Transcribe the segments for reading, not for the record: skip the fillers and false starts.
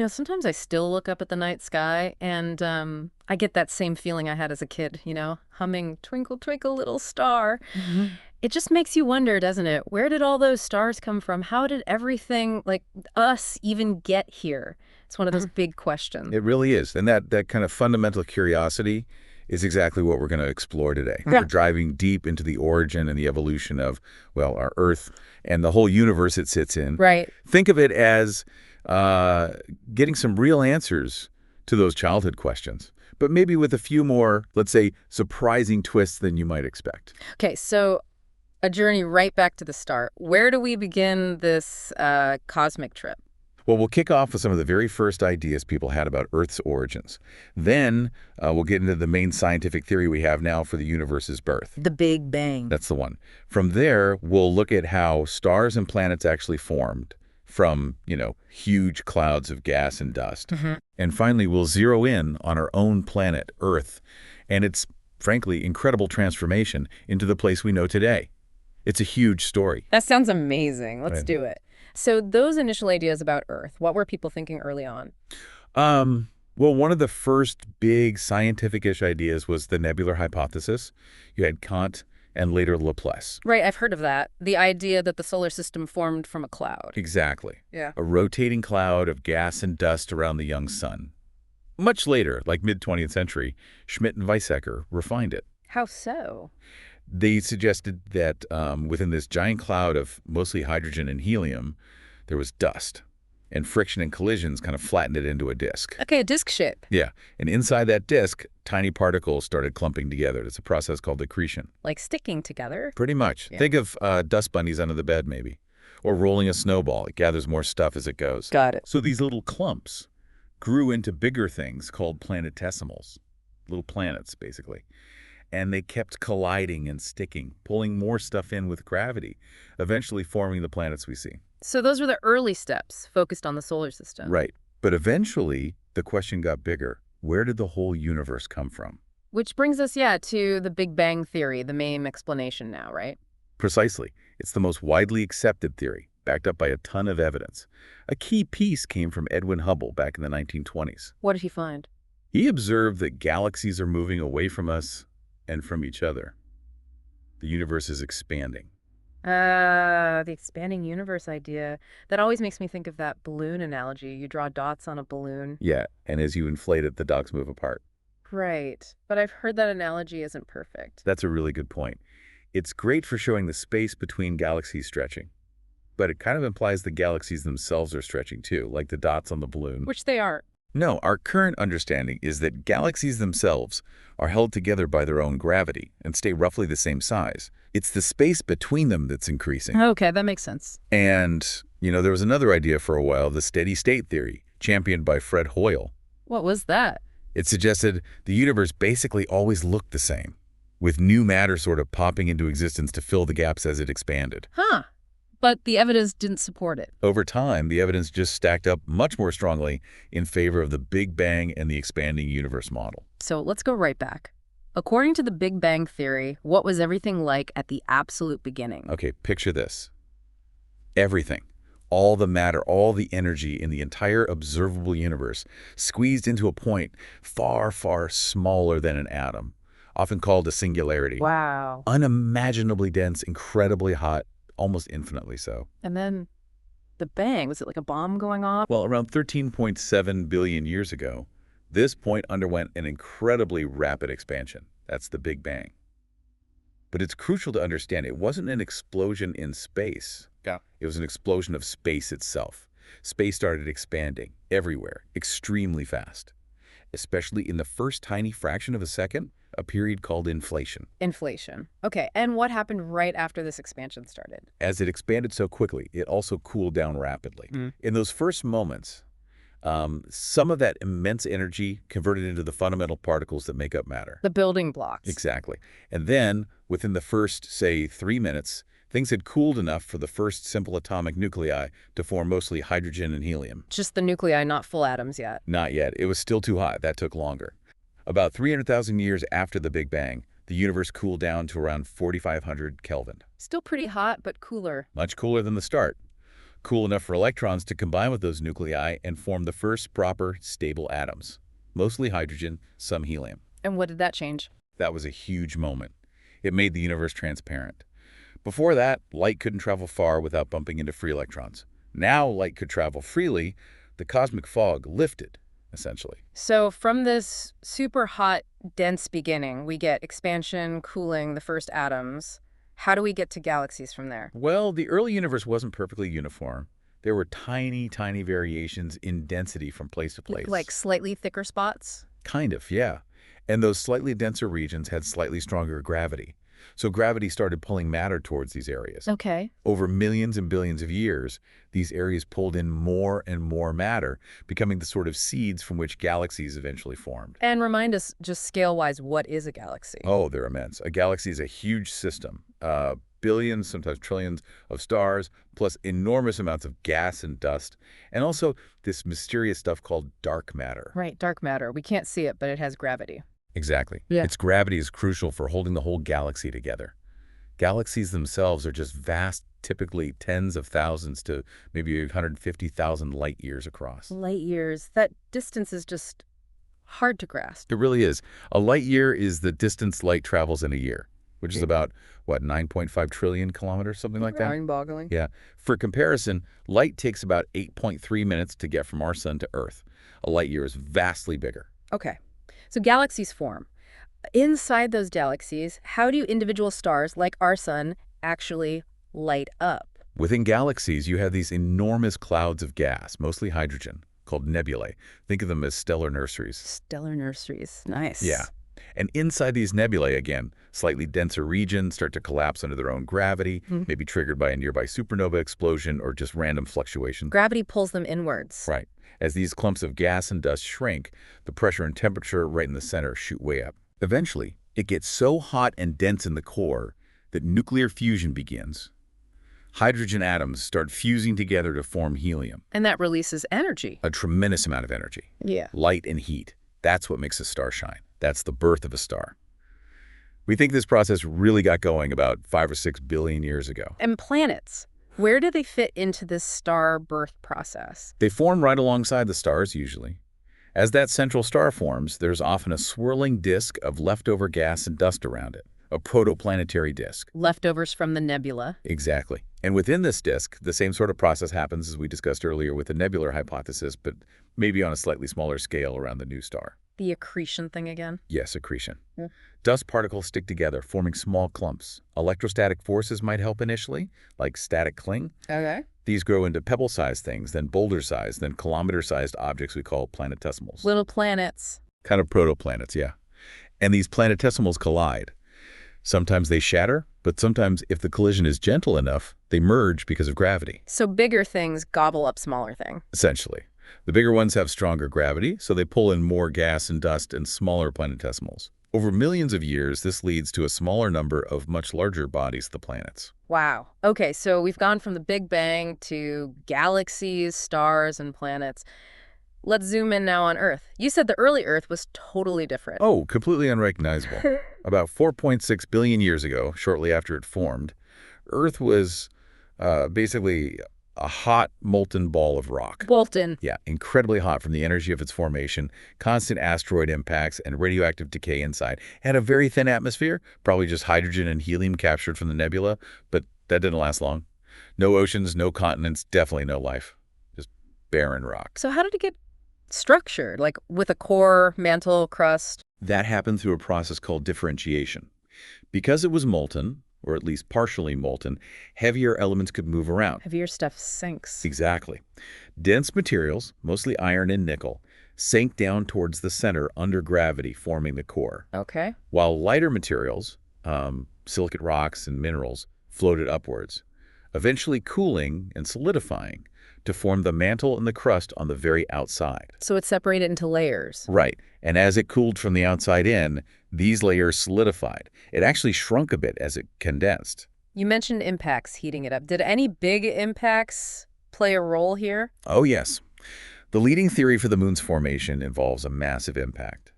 Sometimes I still look up at the night sky and I get that same feeling I had as a kid, humming Twinkle, Twinkle, Little Star. Hmm. It just makes you wonder, doesn't it? Where did all those stars come from? How did everything, like us, even get here? It's one of those big questions. It really is. And that kind of fundamental curiosity is exactly what we're going to explore today. Yeah. We're driving deep into the origin and the evolution of, well, our Earth and the whole universe it sits in. Right. Think of it as getting some real answers to those childhood questions, but maybe with a few more, let's say, surprising twists than you might expect. Okay, so a journey right back to the start. Where do we begin this cosmic trip? Well, we'll kick off with some of the very first ideas people had about Earth's origins. Then we'll get into the main scientific theory we have now for the universe's birth. The Big Bang. That's the one. From there, we'll look at how stars and planets actually formed from, huge clouds of gas and dust. And finally, we'll zero in on our own planet, Earth, and its, frankly, incredible transformation into the place we know today. It's a huge story. That sounds amazing. Let's Right. do it. So those initial ideas about Earth, what were people thinking early on? Well, one of the first big scientific-ish ideas was the Nebular Hypothesis. You had Kant and later Laplace. Right, I've heard of that. The idea that the solar system formed from a cloud. Exactly. Yeah. A rotating cloud of gas and dust around the young sun. Much later, like mid-20th century, Schmidt and Weizsäcker refined it. How so? They suggested that within this giant cloud of mostly hydrogen and helium, there was dust, and friction and collisions kind of flattened it into a disk. Okay, a disk shape. Yeah, and inside that disk, tiny particles started clumping together. It's a process called accretion. Like sticking together. Pretty much. Yeah. Think of dust bunnies under the bed, maybe. Or rolling a snowball. It gathers more stuff as it goes. Got it. So these little clumps grew into bigger things called planetesimals. Little planets, basically. And they kept colliding and sticking, pulling more stuff in with gravity, eventually forming the planets we see. So those were the early steps focused on the solar system. Right. But eventually, the question got bigger. Where did the whole universe come from? Which brings us, to the Big Bang theory, the main explanation now, right? Precisely. It's the most widely accepted theory, backed up by a ton of evidence. A key piece came from Edwin Hubble back in the 1920s. What did he find? He observed that galaxies are moving away from us and from each other. The universe is expanding. The expanding universe idea. That always makes me think of that balloon analogy. You draw dots on a balloon. Yeah, and as you inflate it, the dots move apart. Right. But I've heard that analogy isn't perfect. That's a really good point. It's great for showing the space between galaxies stretching, but it kind of implies the galaxies themselves are stretching too, like the dots on the balloon. Which they aren't. No, our current understanding is that galaxies themselves are held together by their own gravity and stay roughly the same size. It's the space between them that's increasing. Okay, that makes sense. And, there was another idea for a while, the steady state theory, championed by Fred Hoyle. What was that? It suggested the universe basically always looked the same, with new matter sort of popping into existence to fill the gaps as it expanded. Huh. But the evidence didn't support it. Over time, the evidence just stacked up much more strongly in favor of the Big Bang and the expanding universe model. So let's go right back. According to the Big Bang theory, what was everything like at the absolute beginning? Okay, picture this. Everything, all the matter, all the energy in the entire observable universe squeezed into a point far, far smaller than an atom, often called a singularity. Wow. Unimaginably dense, incredibly hot, almost infinitely so. And then the bang, was it like a bomb going off? Well, around 13.7 billion years ago, this point underwent an incredibly rapid expansion. That's the Big Bang. But it's crucial to understand it wasn't an explosion in space. Yeah. It was an explosion of space itself. Space started expanding everywhere, extremely fast, especially in the first tiny fraction of a second, a period called inflation. Inflation. Okay, and what happened right after this expansion started? As it expanded so quickly, it also cooled down rapidly. In those first moments, some of that immense energy converted into the fundamental particles that make up matter. The building blocks. Exactly. And then, within the first, say, 3 minutes, things had cooled enough for the first simple atomic nuclei to form mostly hydrogen and helium. Just the nuclei, not full atoms yet. Not yet. It was still too hot. That took longer. About 300,000 years after the Big Bang, the universe cooled down to around 4,500 Kelvin. Still pretty hot, but cooler. Much cooler than the start. cool enough for electrons to combine with those nuclei and form the first proper stable atoms, mostly hydrogen, some helium. And what did that change? That was a huge moment. It made the universe transparent. Before that, light couldn't travel far without bumping into free electrons. Now light could travel freely. The cosmic fog lifted, essentially. So from this super hot, dense beginning, we get expansion, cooling, the first atoms. How do we get to galaxies from there? Well, the early universe wasn't perfectly uniform. There were tiny, tiny variations in density from place to place. Like slightly thicker spots? Kind of, yeah. And those slightly denser regions had slightly stronger gravity. So gravity started pulling matter towards these areas. Okay. Over millions and billions of years, these areas pulled in more and more matter, becoming the sort of seeds from which galaxies eventually formed. And remind us, just scale-wise, what is a galaxy? Oh, they're immense. A galaxy is a huge system. Billions, sometimes trillions of stars, plus enormous amounts of gas and dust, and also this mysterious stuff called dark matter. Right, dark matter. We can't see it, but it has gravity. Exactly. Yeah. Its gravity is crucial for holding the whole galaxy together. Galaxies themselves are just vast, typically tens of thousands to maybe 150,000 light years across. Light years. That distance is just hard to grasp. It really is. A light year is the distance light travels in a year, which is about, what, 9.5 trillion kilometers, something like that? Mind-boggling. Yeah. For comparison, light takes about 8.3 minutes to get from our sun to Earth. A light year is vastly bigger. Okay. So galaxies form. Inside those galaxies, how do individual stars, like our sun, actually light up? Within galaxies, you have these enormous clouds of gas, mostly hydrogen, called nebulae. Think of them as stellar nurseries. Stellar nurseries. Nice. Yeah. And inside these nebulae, again, slightly denser regions start to collapse under their own gravity, maybe triggered by a nearby supernova explosion or just random fluctuations. Gravity pulls them inwards. Right. As these clumps of gas and dust shrink, the pressure and temperature right in the center shoot way up. Eventually, it gets so hot and dense in the core that nuclear fusion begins. Hydrogen atoms start fusing together to form helium. And that releases energy. A tremendous amount of energy. Yeah. Light and heat. That's what makes a star shine. That's the birth of a star. We think this process really got going about 5 or 6 billion years ago. And planets. Where do they fit into this star birth process? They form right alongside the stars, usually. As that central star forms, there's often a swirling disk of leftover gas and dust around it, a protoplanetary disk. Leftovers from the nebula. Exactly. And within this disk, the same sort of process happens as we discussed earlier with the Nebular Hypothesis, but maybe on a slightly smaller scale around the new star. The accretion thing again? Yes, accretion. Dust particles stick together, forming small clumps. Electrostatic forces might help initially, like static cling. Okay. These grow into pebble-sized things, then boulder-sized, then kilometer-sized objects we call planetesimals. Little planets. Kind of protoplanets, yeah. And these planetesimals collide. Sometimes they shatter, but sometimes, if the collision is gentle enough, they merge because of gravity. So bigger things gobble up smaller things. Essentially. The bigger ones have stronger gravity, so they pull in more gas and dust and smaller planetesimals. Over millions of years, this leads to a smaller number of much larger bodies, the planets. Wow. Okay, so we've gone from the Big Bang to galaxies, stars, and planets. Let's zoom in now on Earth. You said the early Earth was totally different. Oh, completely unrecognizable. About 4.6 billion years ago, shortly after it formed, Earth was basically a hot, molten ball of rock. Molten. Yeah, incredibly hot from the energy of its formation, constant asteroid impacts, and radioactive decay inside. It had a very thin atmosphere, probably just hydrogen and helium captured from the nebula, but that didn't last long. No oceans, no continents, definitely no life. Just barren rock. So how did it get structured, like with a core, mantle, crust? That happened through a process called differentiation. Because it was molten, or at least partially molten, heavier elements could move around. Heavier stuff sinks. Exactly. Dense materials, mostly iron and nickel, sank down towards the center under gravity, forming the core. Okay. While lighter materials, silicate rocks and minerals, floated upwards, eventually cooling and solidifying to form the mantle and the crust on the very outside. So it's separated into layers. Right. And as it cooled from the outside in, these layers solidified. It actually shrunk a bit as it condensed. You mentioned impacts heating it up. Did any big impacts play a role here? Oh, yes. The leading theory for the moon's formation involves a massive impact.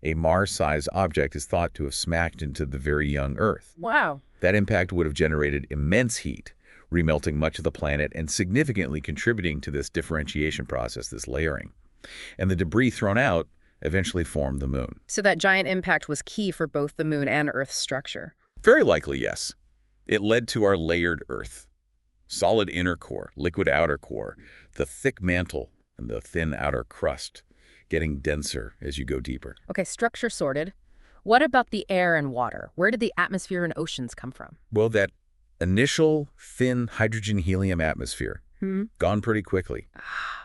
A Mars-sized object is thought to have smacked into the very young Earth. Wow. That impact would have generated immense heat, remelting much of the planet and significantly contributing to this differentiation process, this layering. And the debris thrown out eventually formed the moon. So that giant impact was key for both the moon and Earth's structure. Very likely, yes. It led to our layered Earth. Solid inner core, liquid outer core, the thick mantle, and the thin outer crust, getting denser as you go deeper. Okay, structure sorted. What about the air and water? Where did the atmosphere and oceans come from? Well, that initial thin hydrogen-helium atmosphere, gone pretty quickly,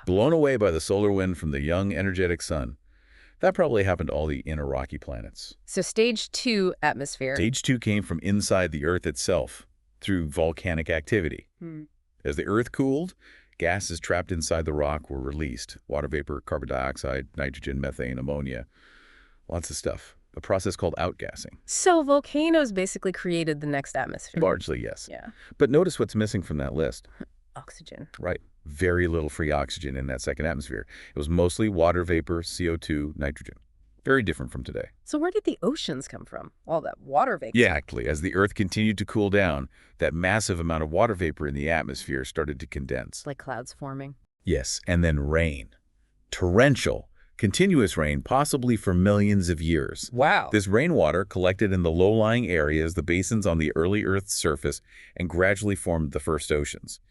blown away by the solar wind from the young, energetic sun. That probably happened to all the inner rocky planets. So stage 2 atmosphere. Stage 2 came from inside the Earth itself, through volcanic activity. As the Earth cooled, gases trapped inside the rock were released. Water vapor, carbon dioxide, nitrogen, methane, ammonia, lots of stuff. A process called outgassing. So volcanoes basically created the next atmosphere. Largely, yes. Yeah. But notice what's missing from that list. Oxygen. Right. Very little free oxygen in that second atmosphere. It was mostly water vapor, CO2, nitrogen. Very different from today. So where did the oceans come from? All that water vapor. Yeah, exactly. As the Earth continued to cool down, that massive amount of water vapor in the atmosphere started to condense. Like clouds forming. Yes, and then rain. Torrential, continuous rain, possibly for millions of years. Wow. This rainwater collected in the low-lying areas, the basins on the early Earth's surface, and gradually formed the first oceans.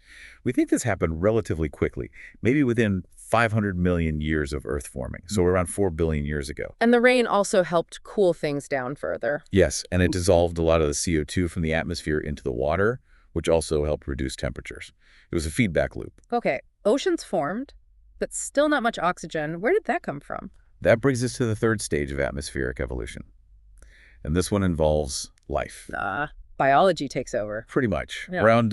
We think this happened relatively quickly, maybe within 500 million years of Earth forming, so around 4 billion years ago. And the rain also helped cool things down further. Yes, and it dissolved a lot of the CO2 from the atmosphere into the water, which also helped reduce temperatures. It was a feedback loop. Okay, oceans formed, but still not much oxygen. Where did that come from? That brings us to the third stage of atmospheric evolution. And this one involves life. Biology takes over. Pretty much. Yeah. Around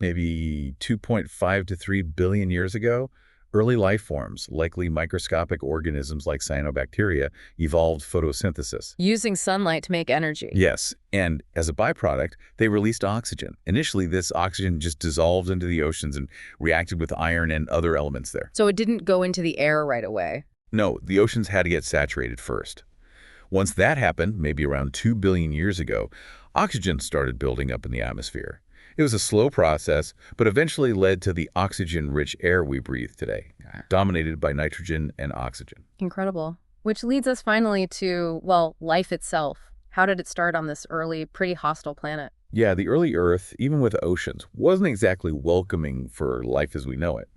maybe 2.5 to 3 billion years ago, early life forms, likely microscopic organisms like cyanobacteria, evolved photosynthesis. Using sunlight to make energy. Yes, and as a byproduct, they released oxygen. Initially, this oxygen just dissolved into the oceans and reacted with iron and other elements there. So it didn't go into the air right away. No, the oceans had to get saturated first. Once that happened, maybe around 2 billion years ago, oxygen started building up in the atmosphere. It was a slow process, but eventually led to the oxygen-rich air we breathe today, dominated by nitrogen and oxygen. Incredible. Which leads us finally to, well, life itself. How did it start on this early, pretty hostile planet? Yeah, the early Earth, even with oceans, wasn't exactly welcoming for life as we know it.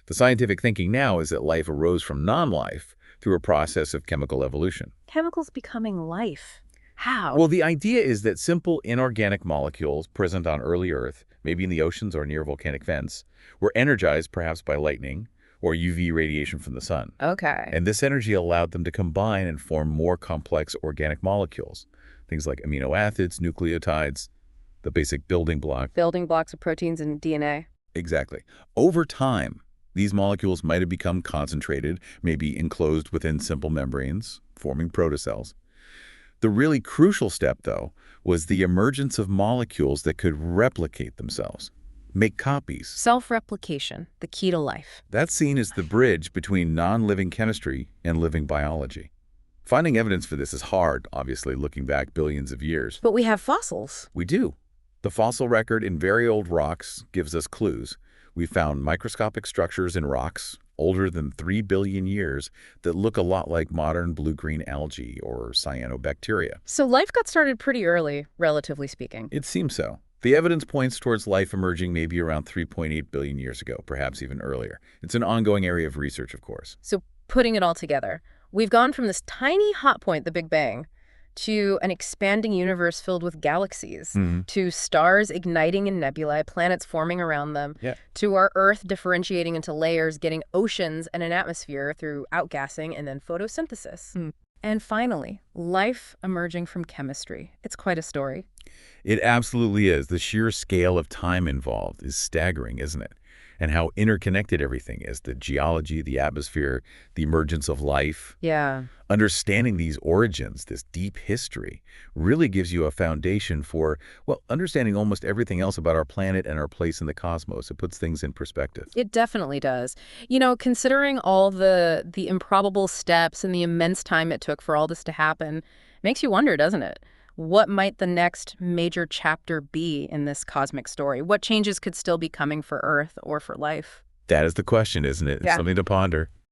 The scientific thinking now is that life arose from non-life through a process of chemical evolution. Chemicals becoming life. How? Well, the idea is that simple inorganic molecules present on early Earth, maybe in the oceans or near volcanic vents, were energized perhaps by lightning or UV radiation from the sun. Okay. And this energy allowed them to combine and form more complex organic molecules, things like amino acids, nucleotides, the basic building block. Building blocks of proteins and DNA. Exactly. Over time, these molecules might have become concentrated, maybe enclosed within simple membranes, forming protocells. The really crucial step, though, was the emergence of molecules that could replicate themselves, make copies. Self-replication, the key to life. That's seen as the bridge between non-living chemistry and living biology. Finding evidence for this is hard, obviously, looking back billions of years. But we have fossils. We do. The fossil record in very old rocks gives us clues. We found microscopic structures in rocks, older than 3 billion years, that look a lot like modern blue-green algae or cyanobacteria. So life got started pretty early, relatively speaking. It seems so. The evidence points towards life emerging maybe around 3.8 billion years ago, perhaps even earlier. It's an ongoing area of research, of course. So putting it all together, we've gone from this tiny hot point, the Big Bang, to an expanding universe filled with galaxies, to stars igniting in nebulae, planets forming around them, to our Earth differentiating into layers, getting oceans and an atmosphere through outgassing and then photosynthesis. And finally, life emerging from chemistry. It's quite a story. It absolutely is. The sheer scale of time involved is staggering, isn't it? And how interconnected everything is, the geology, the atmosphere, the emergence of life. Yeah. Understanding these origins, this deep history, really gives you a foundation for, well, understanding almost everything else about our planet and our place in the cosmos. It puts things in perspective. It definitely does. You know, considering all the improbable steps and the immense time it took for all this to happen, makes you wonder, doesn't it? What might the next major chapter be in this cosmic story? What changes could still be coming for Earth or for life? That is the question, isn't it? It's Yeah. something to ponder.